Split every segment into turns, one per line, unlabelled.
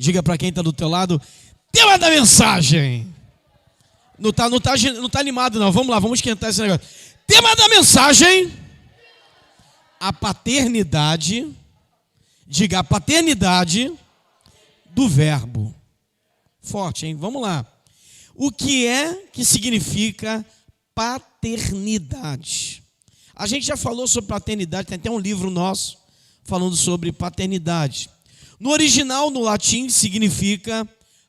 Diga para quem está do teu lado, tema da mensagem. Não tá animado não, vamos lá, vamos esquentar esse negócio. Tema da mensagem, a paternidade, diga a paternidade do verbo. Forte, hein? Vamos lá. O que significa paternidade? A gente já falou sobre paternidade, tem até um livro nosso falando sobre paternidade. No original, no latim, significa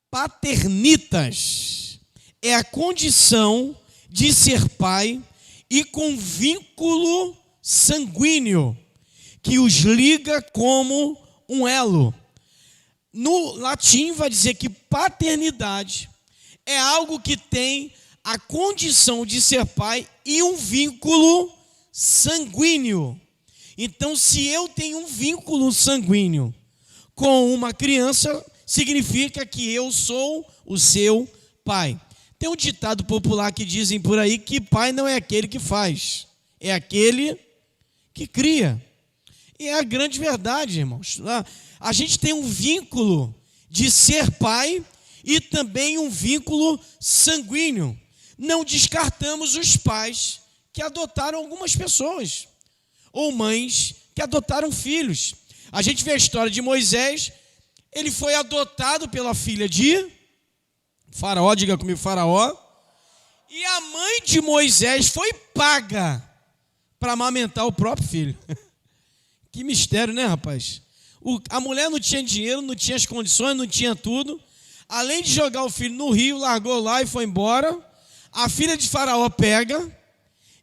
paternitas. É a condição de ser pai e com vínculo sanguíneo que os liga como um elo. No latim vai dizer que paternidade é algo que tem a condição de ser pai e um vínculo sanguíneo. Então, se eu tenho um vínculo sanguíneo com uma criança, significa que eu sou o seu pai. Tem um ditado popular que dizem por aí que pai não é aquele que faz, é aquele que cria. E é a grande verdade, irmãos. A gente tem um vínculo de ser pai e também um vínculo sanguíneo. Não descartamos os pais que adotaram algumas pessoas, ou mães que adotaram filhos. A gente vê a história de Moisés, ele foi adotado pela filha de Faraó, diga comigo, Faraó. E a mãe de Moisés foi paga para amamentar o próprio filho. Que mistério, né, rapaz? A mulher não tinha dinheiro, não tinha as condições, não tinha tudo. Além de jogar o filho no rio, largou lá e foi embora. A filha de Faraó pega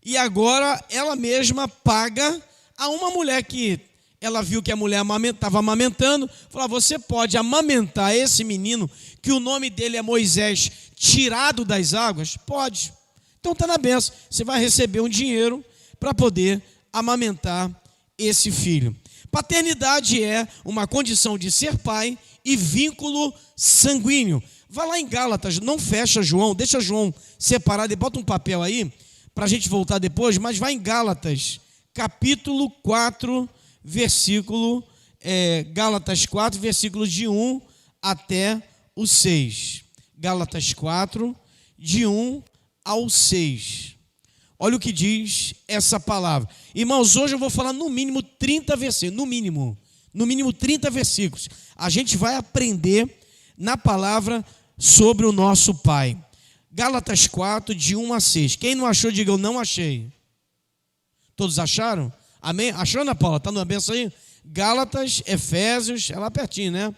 e agora ela mesma paga a uma mulher que ela viu que a mulher estava amamentando. Falou, você pode amamentar esse menino, que o nome dele é Moisés, tirado das águas? Pode. Então está na bênção. Você vai receber um dinheiro para poder amamentar esse filho. Paternidade é uma condição de ser pai e vínculo sanguíneo. Vai lá em Gálatas, não fecha João, deixa João separado e bota um papel aí, para a gente voltar depois, mas vai em Gálatas, capítulo 4, Gálatas 4, versículos de 1 até o 6. Gálatas 4, de 1 ao 6. Olha o que diz essa palavra. Irmãos, hoje eu vou falar no mínimo 30 versículos, no mínimo 30 versículos. A gente vai aprender na palavra sobre o nosso Pai. Gálatas 4, de 1 a 6. Quem não achou, diga eu não achei. Todos acharam? Amém? Achou, Ana Paula? Está na benção aí? Gálatas, Efésios, é lá pertinho, né?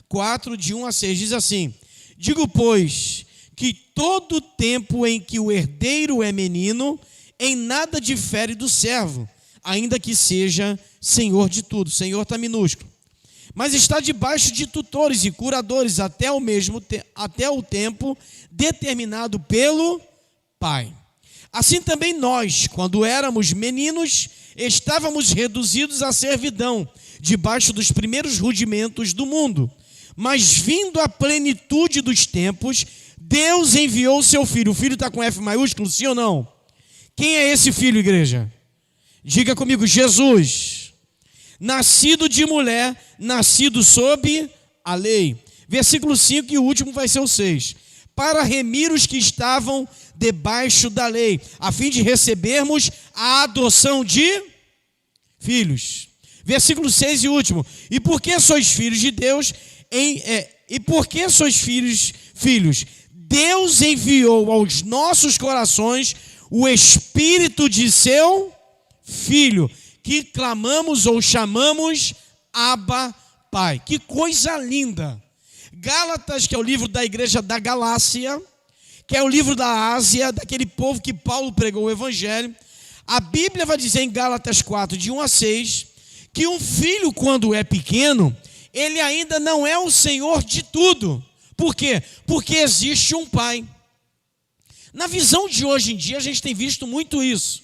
4, de 1 a 6. Diz assim: digo, pois, que todo tempo em que o herdeiro é menino, em nada difere do servo, ainda que seja senhor de tudo. Senhor está minúsculo. Mas está debaixo de tutores e curadores até o tempo determinado pelo Pai. Assim também nós, quando éramos meninos, estávamos reduzidos à servidão, debaixo dos primeiros rudimentos do mundo. Mas vindo a plenitude dos tempos, Deus enviou o seu Filho. O Filho está com F maiúsculo, sim ou não? Quem é esse Filho, igreja? Diga comigo, Jesus. Nascido de mulher, nascido sob a lei. Versículo 5 e o último vai ser o 6. Para remir os que estavam debaixo da lei, a fim de recebermos a adoção de filhos. Versículo 6 e último. E porque sois filhos de Deus, filhos, Deus enviou aos nossos corações o Espírito de seu Filho, que clamamos ou chamamos Abba, Pai. Que coisa linda! Gálatas, que é o livro da igreja da Galácia, que é o livro da Ásia, daquele povo que Paulo pregou o evangelho. A Bíblia vai dizer em Gálatas 4, de 1 a 6, que um filho, quando é pequeno, ele ainda não é o senhor de tudo. Por quê? Porque existe um pai. Na visão de hoje em dia, a gente tem visto muito isso.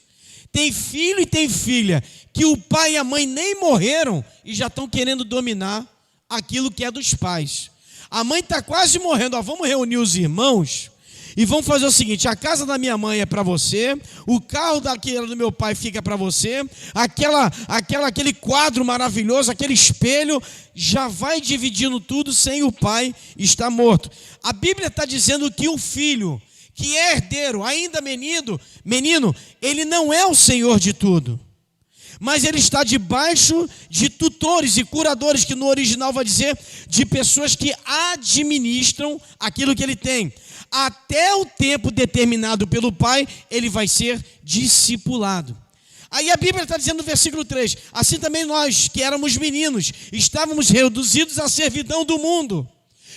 Tem filho e tem filha que o pai e a mãe nem morreram e já estão querendo dominar aquilo que é dos pais. A mãe está quase morrendo, vamos reunir os irmãos e vamos fazer o seguinte: a casa da minha mãe é para você, o carro do meu pai fica para você, aquele quadro maravilhoso, aquele espelho, já vai dividindo tudo sem o pai estar morto. A Bíblia está dizendo que o filho, que é herdeiro, ainda menino, ele não é o senhor de tudo, mas ele está debaixo de tutores e curadores, que no original vai dizer de pessoas que administram aquilo que ele tem. Até o tempo determinado pelo pai, ele vai ser discipulado. Aí a Bíblia está dizendo no versículo 3, assim também nós, que éramos meninos, estávamos reduzidos à servidão do mundo.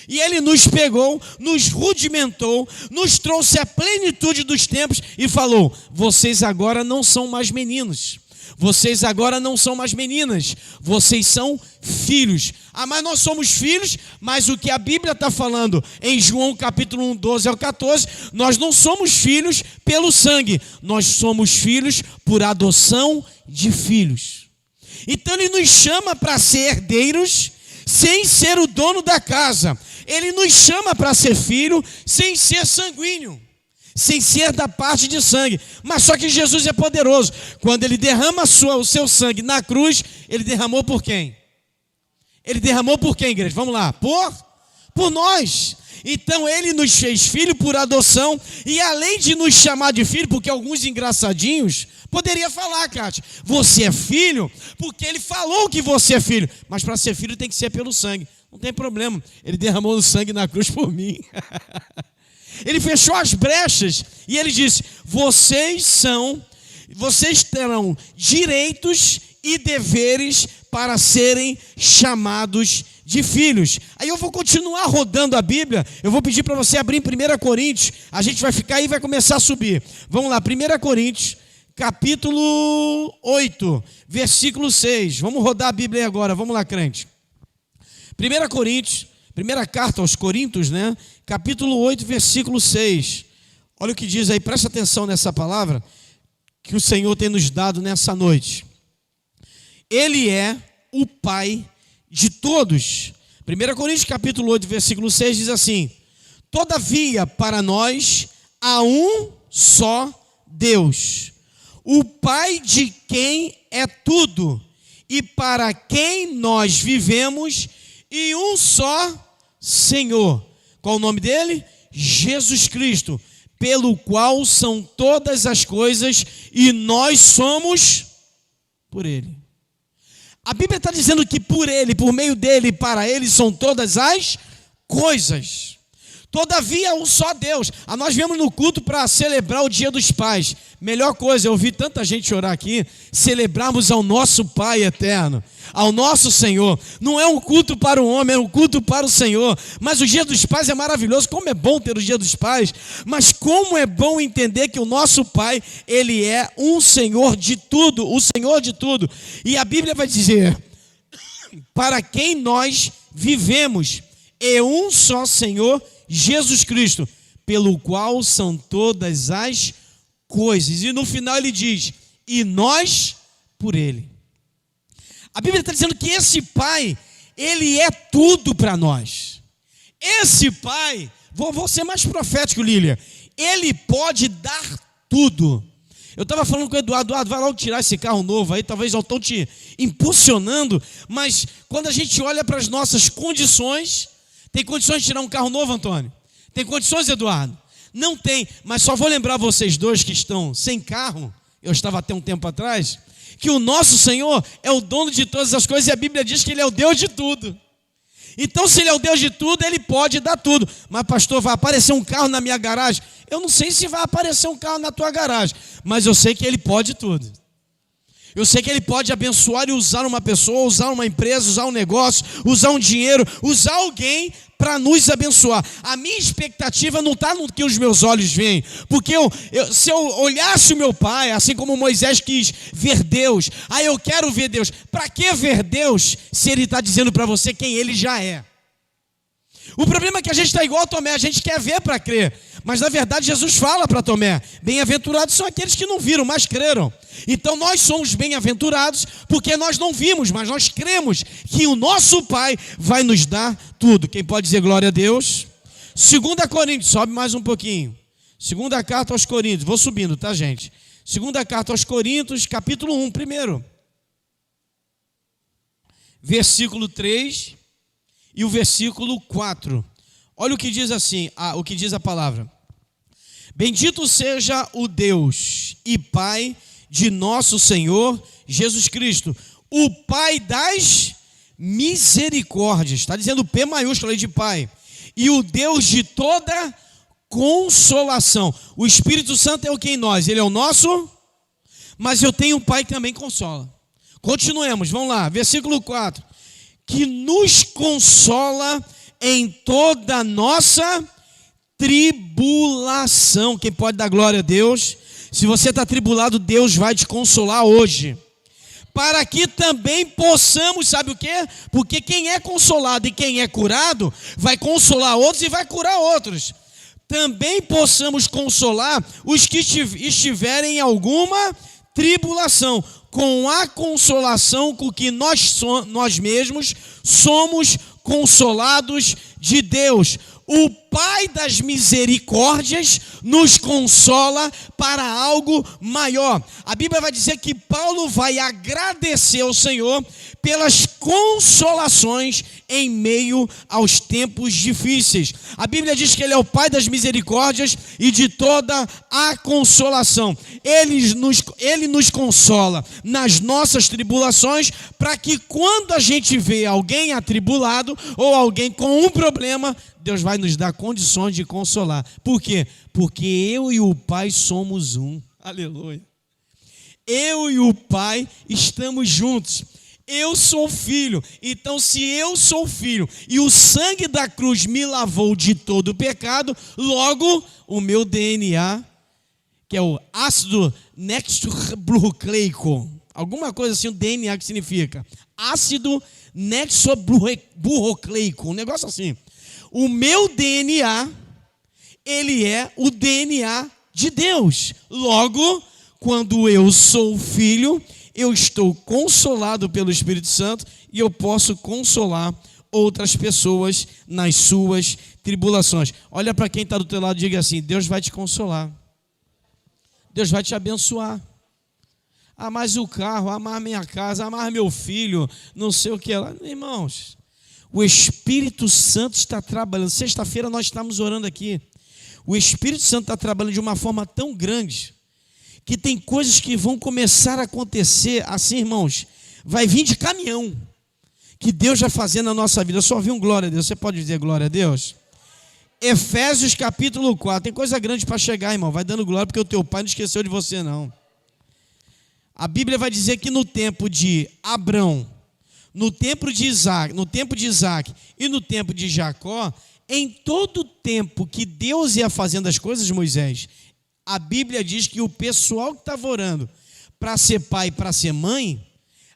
E ele nos pegou, nos rudimentou, nos trouxe à plenitude dos tempos e falou: vocês agora não são mais meninos, vocês agora não são mais meninas, vocês são filhos. Mas nós somos filhos, mas o que a Bíblia está falando em João capítulo 1, 12 ao 14, nós não somos filhos pelo sangue, nós somos filhos por adoção de filhos. Então ele nos chama para ser herdeiros, sem ser o dono da casa. Ele nos chama para ser filho, sem ser sanguíneo, sem ser da parte de sangue. Mas só que Jesus é poderoso. Quando ele derrama o seu sangue na cruz, ele derramou por quem? Ele derramou por quem, igreja? Vamos lá. Por nós. Então ele nos fez filho por adoção. E além de nos chamar de filho, porque alguns engraçadinhos poderia falar, Cátia, você é filho porque ele falou que você é filho. Mas para ser filho tem que ser pelo sangue. Não tem problema. Ele derramou o sangue na cruz por mim. Ele fechou as brechas e ele disse: vocês terão direitos e deveres para serem chamados de filhos. Aí eu vou continuar rodando a Bíblia. Eu vou pedir para você abrir em 1 Coríntios. A gente vai ficar aí e vai começar a subir. Vamos lá, 1 Coríntios, capítulo 8, versículo 6. Vamos rodar a Bíblia aí agora. Vamos lá, crente. 1 Coríntios, primeira carta aos Coríntios, né? Capítulo 8, versículo 6. Olha o que diz aí, presta atenção nessa palavra que o Senhor tem nos dado nessa noite. Ele é o Pai de todos. 1 Coríntios, capítulo 8, versículo 6 diz assim: todavia para nós há um só Deus, o Pai de quem é tudo e para quem nós vivemos, e um só Senhor. Qual o nome dele? Jesus Cristo, pelo qual são todas as coisas e nós somos por ele. A Bíblia está dizendo que por ele, por meio dele e para ele são todas as coisas. Todavia, um só Deus. Nós viemos no culto para celebrar o Dia dos Pais. Melhor coisa, eu ouvi tanta gente orar aqui, celebrarmos ao nosso Pai eterno, ao nosso Senhor. Não é um culto para o homem, é um culto para o Senhor. Mas o Dia dos Pais é maravilhoso. Como é bom ter o Dia dos Pais. Mas como é bom entender que o nosso Pai, ele é um Senhor de tudo, o Senhor de tudo. E a Bíblia vai dizer: para quem nós vivemos, é um só Senhor, Jesus Cristo, pelo qual são todas as coisas. E no final ele diz: e nós por ele. A Bíblia está dizendo que esse Pai, ele é tudo para nós. Esse Pai, vou ser mais profético, Lília, ele pode dar tudo. Eu estava falando com o Eduardo: vai logo tirar esse carro novo aí, talvez já estão te impulsionando, mas quando a gente olha para as nossas condições, tem condições de tirar um carro novo, Antônio? Tem condições, Eduardo? Não tem, mas só vou lembrar vocês dois que estão sem carro, eu estava até um tempo atrás, que o nosso Senhor é o dono de todas as coisas e a Bíblia diz que ele é o Deus de tudo. Então, se ele é o Deus de tudo, ele pode dar tudo. Mas, pastor, vai aparecer um carro na minha garagem? Eu não sei se vai aparecer um carro na tua garagem, mas eu sei que ele pode tudo. Eu sei que ele pode abençoar e usar uma pessoa, usar uma empresa, usar um negócio, usar um dinheiro, usar alguém para nos abençoar. A minha expectativa não está no que os meus olhos veem, porque se eu olhasse o meu pai, assim como Moisés quis ver Deus, eu quero ver Deus. Para que ver Deus se ele está dizendo para você quem ele já é? O problema é que a gente está igual a Tomé, a gente quer ver para crer. Mas na verdade Jesus fala para Tomé: bem-aventurados são aqueles que não viram, mas creram. Então nós somos bem-aventurados porque nós não vimos, mas nós cremos que o nosso Pai vai nos dar tudo. Quem pode dizer glória a Deus? 2 Coríntios, sobe mais um pouquinho. Segunda carta aos Coríntios, vou subindo, tá, gente? Segunda carta aos Coríntios, capítulo 1, primeiro. Versículo 3 e o versículo 4. Olha o que diz assim, o que diz a palavra. Bendito seja o Deus e Pai de nosso Senhor Jesus Cristo, o Pai das misericórdias. Está dizendo P maiúsculo aí de Pai. E o Deus de toda consolação. O Espírito Santo é o que em nós? Ele é o nosso, mas eu tenho um Pai que também consola. Continuemos, vamos lá, versículo 4. Que nos consola em toda a nossa tribulação. Quem pode dar glória a Deus? Se você está tribulado, Deus vai te consolar hoje. Para que também possamos, sabe o quê? Porque quem é consolado e quem é curado, vai consolar outros e vai curar outros. Também possamos consolar os que estiverem em alguma tribulação, com a consolação com que nós mesmos somos consolados de Deus. O Pai das misericórdias nos consola para algo maior. A Bíblia vai dizer que Paulo vai agradecer ao Senhor pelas consolações em meio aos tempos difíceis. A Bíblia diz que Ele é o Pai das misericórdias e de toda a consolação. Ele nos consola nas nossas tribulações, para que quando a gente vê alguém atribulado ou alguém com um problema, Deus vai nos dar condições de consolar. Por quê? Porque eu e o Pai somos um. Aleluia. Eu e o Pai estamos juntos. Eu sou filho, então se eu sou filho e o sangue da cruz me lavou de todo o pecado, logo o meu DNA, que é o ácido nexoburocleico, alguma coisa assim, o DNA que significa ácido nexoburocleico, um negócio assim. O meu DNA, ele é o DNA de Deus. Logo, quando eu sou filho, eu estou consolado pelo Espírito Santo e eu posso consolar outras pessoas nas suas tribulações. Olha para quem está do teu lado e diga assim: Deus vai te consolar. Deus vai te abençoar. Mais o carro, mais minha casa, mais meu filho, não sei o que lá. Irmãos, o Espírito Santo está trabalhando. Sexta-feira nós estamos orando aqui. O Espírito Santo está trabalhando de uma forma tão grande que tem coisas que vão começar a acontecer assim, irmãos, vai vir de caminhão, que Deus vai fazer na nossa vida. Eu só ouvi um glória a Deus. Você pode dizer glória a Deus? Efésios capítulo 4, tem coisa grande para chegar, irmão. Vai dando glória, porque o teu pai não esqueceu de você, não. A Bíblia vai dizer que no tempo de Abrão, no tempo de Isaac e no tempo de Jacó, em todo o tempo que Deus ia fazendo as coisas, Moisés, a Bíblia diz que o pessoal que estava orando para ser pai e para ser mãe,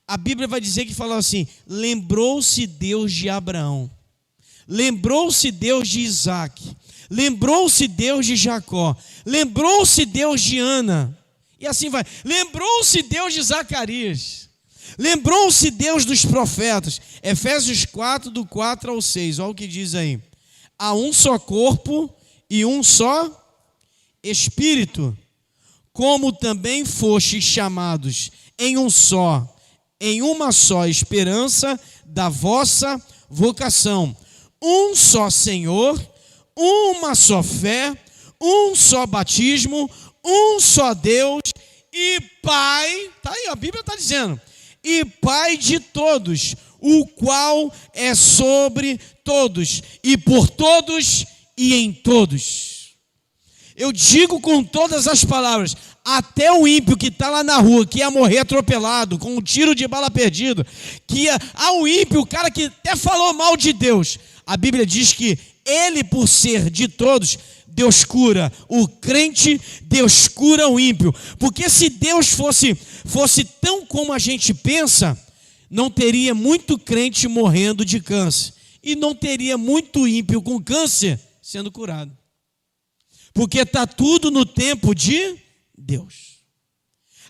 a Bíblia vai dizer que falou assim: lembrou-se Deus de Abraão, lembrou-se Deus de Isaac, lembrou-se Deus de Jacó, lembrou-se Deus de Ana, e assim vai, lembrou-se Deus de Zacarias, lembrou-se Deus dos profetas. Efésios 4, do 4 ao 6, olha o que diz aí: há um só corpo e um só Espírito, como também fostes chamados em uma só esperança da vossa vocação, um só Senhor, uma só fé, um só batismo, um só Deus e Pai, tá aí, a Bíblia está dizendo, e Pai de todos, o qual é sobre todos, e por todos, e em todos. Eu digo com todas as palavras, até o ímpio que está lá na rua, que ia morrer atropelado, com um tiro de bala perdido, o ímpio, o cara que até falou mal de Deus, a Bíblia diz que ele, por ser de todos, Deus cura o crente, Deus cura o ímpio. Porque se Deus fosse tão como a gente pensa, não teria muito crente morrendo de câncer, e não teria muito ímpio com câncer sendo curado. Porque está tudo no tempo de Deus.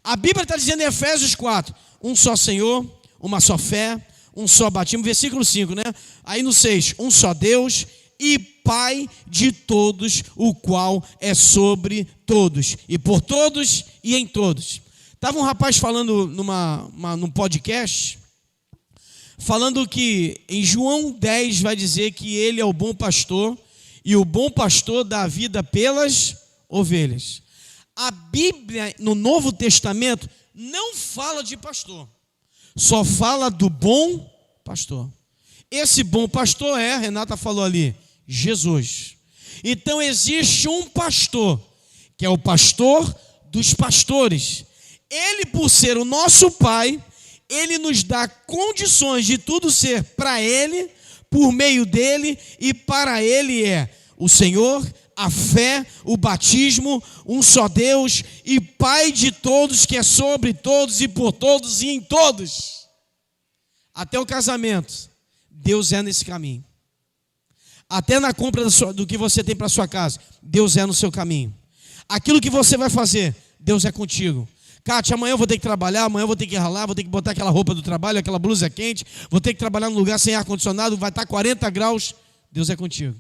A Bíblia está dizendo em Efésios 4, um só Senhor, uma só fé, um só batismo, versículo 5, né? Aí no 6, um só Deus e Pai de todos, o qual é sobre todos, e por todos e em todos. Estava um rapaz falando num podcast, falando que em João 10 vai dizer que ele é o bom pastor, e o bom pastor dá a vida pelas ovelhas. A Bíblia, no Novo Testamento, não fala de pastor, só fala do bom pastor. Esse bom pastor a Renata falou ali, Jesus. Então existe um pastor, que é o pastor dos pastores. Ele, por ser o nosso Pai, ele nos dá condições de tudo ser para ele, por meio dele, e para ele é o Senhor, a fé, o batismo, um só Deus e Pai de todos, que é sobre todos e por todos e em todos. Até o casamento, Deus é nesse caminho. Até na compra do que você tem para sua casa, Deus é no seu caminho. Aquilo que você vai fazer, Deus é contigo. Cátia, amanhã eu vou ter que trabalhar, amanhã eu vou ter que ralar, vou ter que botar aquela roupa do trabalho, aquela blusa quente, vou ter que trabalhar num lugar sem ar-condicionado, vai estar 40 graus, Deus é contigo.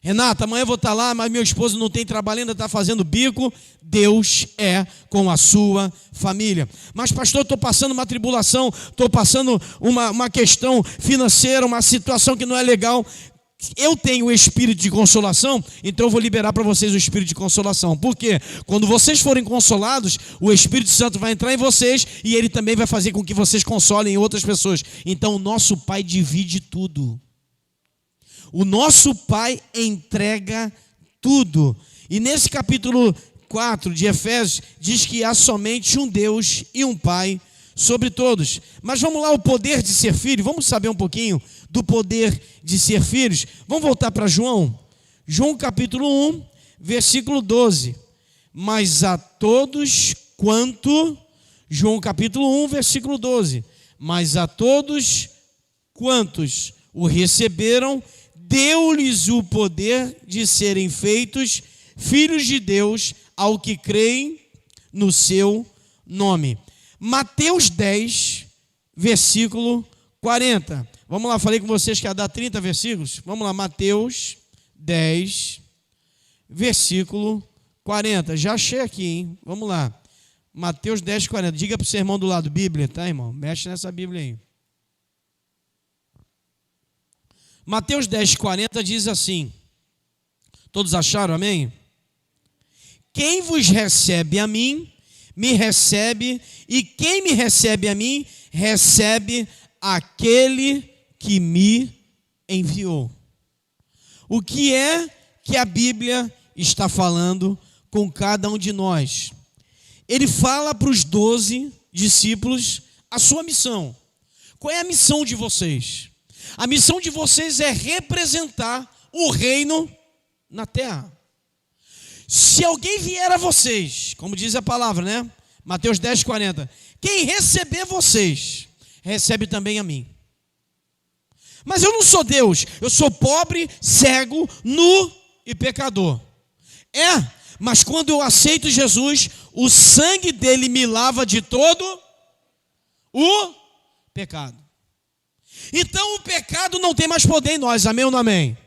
Renata, amanhã eu vou estar lá, mas meu esposo não tem trabalho, ainda está fazendo bico. Deus é com a sua família. Mas pastor, estou passando uma tribulação, estou passando uma questão financeira, uma situação que não é legal. Eu tenho o espírito de consolação, então eu vou liberar para vocês o espírito de consolação. Por quê? Quando vocês forem consolados, o Espírito Santo vai entrar em vocês e ele também vai fazer com que vocês consolem outras pessoas. Então o nosso Pai divide tudo. O nosso Pai entrega tudo. E nesse capítulo 4 de Efésios, diz que há somente um Deus e um Pai sobre todos. Mas vamos lá, o poder de ser filho. Vamos saber um pouquinho do poder de ser filhos. Vamos voltar para João. João capítulo 1, versículo 12. Mas a todos quanto... João capítulo 1, versículo 12. Mas a todos quantos o receberam, deu-lhes o poder de serem feitos filhos de Deus ao que creem no seu nome. Mateus 10, versículo 40. Vamos lá, falei com vocês que ia dar 30 versículos. Vamos lá, Mateus 10, versículo 40. Já achei aqui, hein? Vamos lá. Mateus 10, 40. Diga para o seu irmão do lado, Bíblia, tá, irmão? Mexe nessa Bíblia aí. Mateus 10, 40 diz assim. Todos acharam, amém? Quem vos recebe a mim, me recebe, e quem me recebe a mim, recebe aquele que me enviou. O que é que a Bíblia está falando com cada um de nós? Ele fala para os 12 discípulos a sua missão. Qual é a missão de vocês? A missão de vocês é representar o reino na terra. Se alguém vier a vocês, como diz a palavra, né? Mateus 10, 40. Quem receber vocês, recebe também a mim. Mas eu não sou Deus, eu sou pobre, cego, nu e pecador. Mas quando eu aceito Jesus, o sangue dele me lava de todo o pecado. Então o pecado não tem mais poder em nós, amém ou não amém?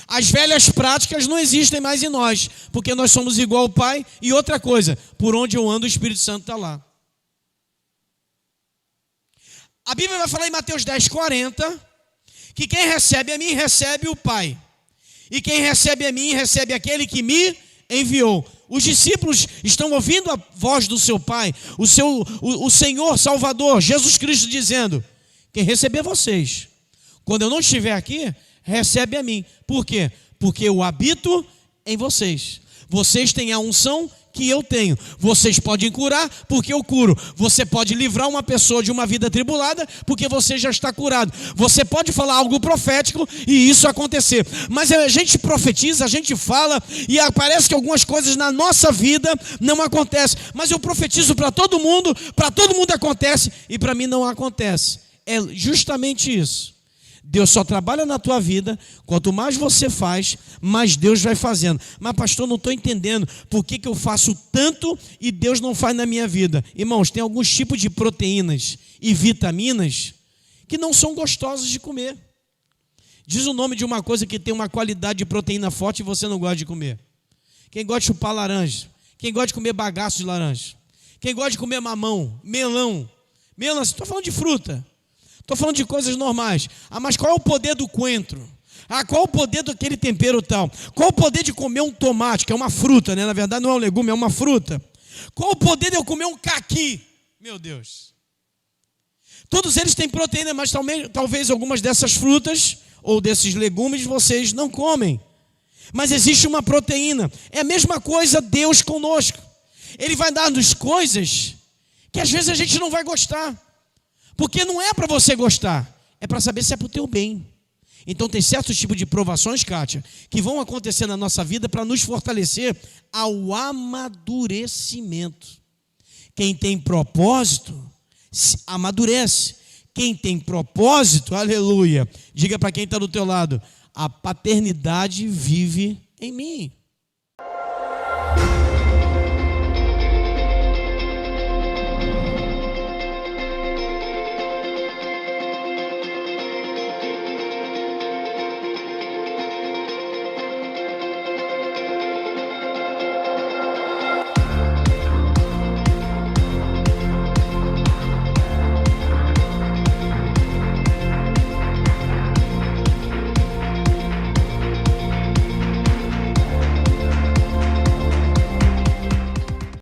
As velhas práticas não existem mais em nós, porque nós somos igual ao Pai. E outra coisa, por onde eu ando o Espírito Santo está lá. A Bíblia vai falar em Mateus 10, 40, que quem recebe a mim, recebe o Pai. E quem recebe a mim, recebe aquele que me enviou. Os discípulos estão ouvindo a voz do seu Pai, o Senhor Salvador, Jesus Cristo, dizendo: quem receber vocês, quando eu não estiver aqui, recebe a mim. Por quê? Porque eu habito em vocês. Vocês têm a unção que eu tenho. Vocês podem curar, porque eu curo. Você pode livrar uma pessoa de uma vida atribulada, porque você já está curado. Você pode falar algo profético e isso acontecer. Mas a gente profetiza, a gente fala, e parece que algumas coisas na nossa vida não acontecem. Mas eu profetizo para todo mundo acontece, e para mim não acontece. É justamente isso. Deus só trabalha na tua vida, quanto mais você faz, mais Deus vai fazendo. Mas pastor, não estou entendendo por que eu faço tanto e Deus não faz na minha vida. Irmãos, tem alguns tipos de proteínas e vitaminas que não são gostosos de comer. Diz o nome de uma coisa que tem uma qualidade de proteína forte e você não gosta de comer. Quem gosta de chupar laranja? Quem gosta de comer bagaço de laranja? Quem gosta de comer mamão, melão? Melancia, estou falando de fruta. Estou falando de coisas normais. Ah, mas qual é o poder do coentro? Ah, qual é o poder daquele tempero tal? Qual é o poder de comer um tomate, que é uma fruta, né? Na verdade não é um legume, é uma fruta. Qual é o poder de eu comer um caqui? Meu Deus. Todos eles têm proteína, mas talvez algumas dessas frutas ou desses legumes vocês não comem. Mas existe uma proteína. É a mesma coisa Deus conosco. Ele vai dar-nos coisas que às vezes a gente não vai gostar. Porque não é para você gostar, é para saber se é para o teu bem. Então tem certos tipos de provações, Kátia, que vão acontecer na nossa vida para nos fortalecer ao amadurecimento. Quem tem propósito, amadurece. Quem tem propósito, aleluia. Diga para quem está do teu lado, a paternidade vive em mim.